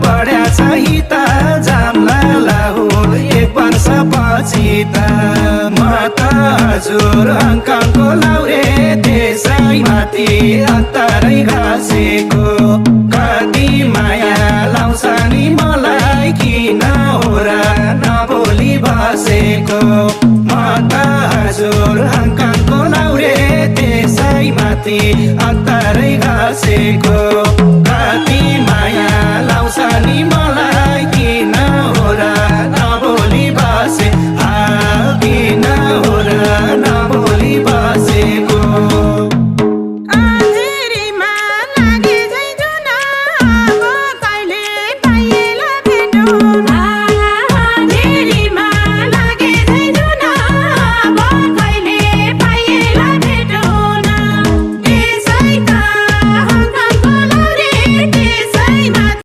बढ्या चाहिँ त जाम्ला लाहुल 1 वर्षपछि त म त हजुर हङकङको लाउरे त्यसैमाथि अत्तरै घाँसेको